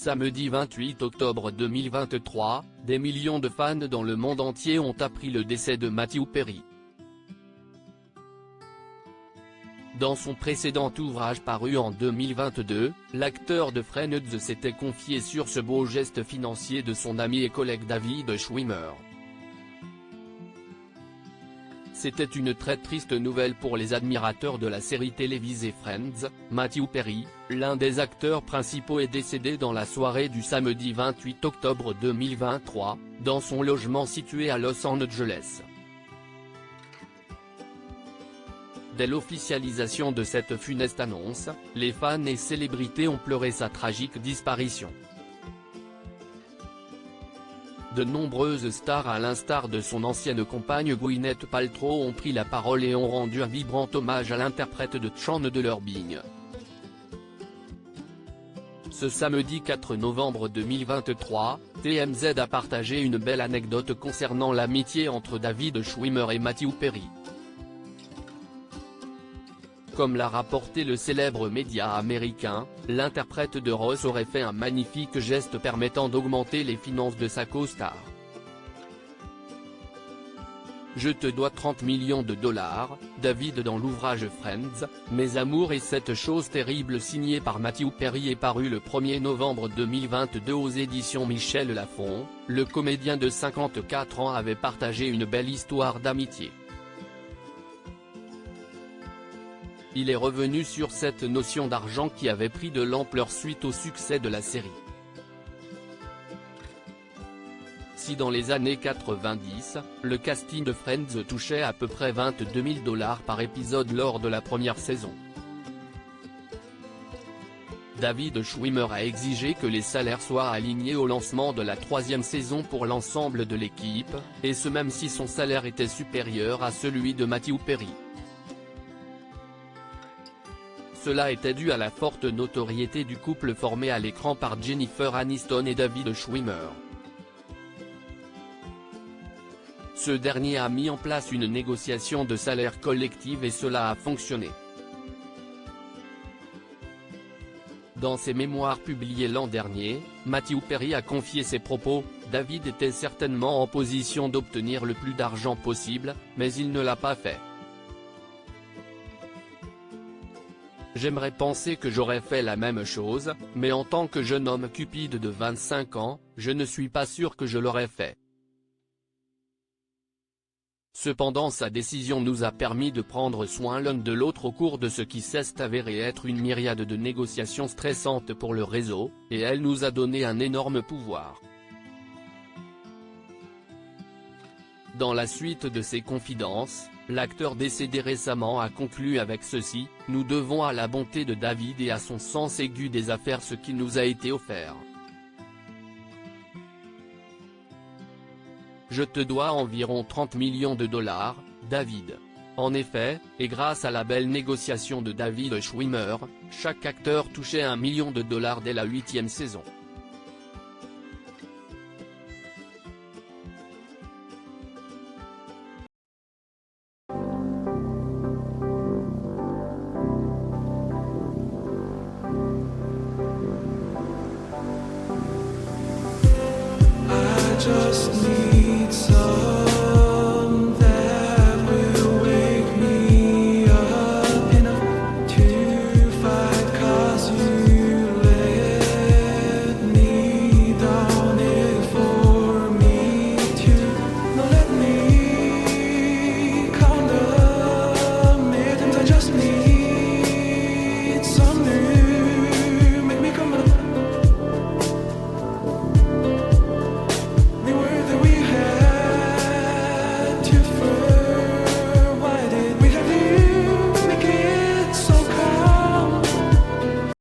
Samedi 28 octobre 2023, des millions de fans dans le monde entier ont appris le décès de Matthew Perry. Dans son précédent ouvrage paru en 2022, l'acteur de Friends s'était confié sur ce beau geste financier de son ami et collègue David Schwimmer. C'était une très triste nouvelle pour les admirateurs de la série télévisée Friends. Matthew Perry, l'un des acteurs principaux, est décédé dans la soirée du samedi 28 octobre 2023, dans son logement situé à Los Angeles. Dès l'officialisation de cette funeste annonce, les fans et célébrités ont pleuré sa tragique disparition. De nombreuses stars à l'instar de son ancienne compagne Gwyneth Paltrow ont pris la parole et ont rendu un vibrant hommage à l'interprète de Chandler Bing. Ce samedi 4 novembre 2023, TMZ a partagé une belle anecdote concernant l'amitié entre David Schwimmer et Matthew Perry. Comme l'a rapporté le célèbre média américain, l'interprète de Ross aurait fait un magnifique geste permettant d'augmenter les finances de sa co-star. « Je te dois 30 millions de dollars, David » dans l'ouvrage Friends, Mes amours et cette chose terrible signé par Matthew Perry est paru le 1er novembre 2022 aux éditions Michel Lafon. Le comédien de 54 ans avait partagé une belle histoire d'amitié. Il est revenu sur cette notion d'argent qui avait pris de l'ampleur suite au succès de la série. Si dans les années 90, le casting de Friends touchait à peu près 22 000 dollars par épisode lors de la première saison, David Schwimmer a exigé que les salaires soient alignés au lancement de la troisième saison pour l'ensemble de l'équipe, et ce même si son salaire était supérieur à celui de Matthew Perry. Cela était dû à la forte notoriété du couple formé à l'écran par Jennifer Aniston et David Schwimmer. Ce dernier a mis en place une négociation de salaire collective et cela a fonctionné. Dans ses mémoires publiés l'an dernier, Matthew Perry a confié ses propos. David était certainement en position d'obtenir le plus d'argent possible, mais il ne l'a pas fait. J'aimerais penser que j'aurais fait la même chose, mais en tant que jeune homme cupide de 25 ans, je ne suis pas sûr que je l'aurais fait. Cependant sa décision nous a permis de prendre soin l'un de l'autre au cours de ce qui s'est avéré être une myriade de négociations stressantes pour le réseau, et elle nous a donné un énorme pouvoir. Dans la suite de ses confidences, l'acteur décédé récemment a conclu avec ceci: « Nous devons à la bonté de David et à son sens aigu des affaires ce qui nous a été offert. Je te dois environ 30 millions de dollars, David. » En effet, et grâce à la belle négociation de David Schwimmer, chaque acteur touchait $1 million dès la 8e saison.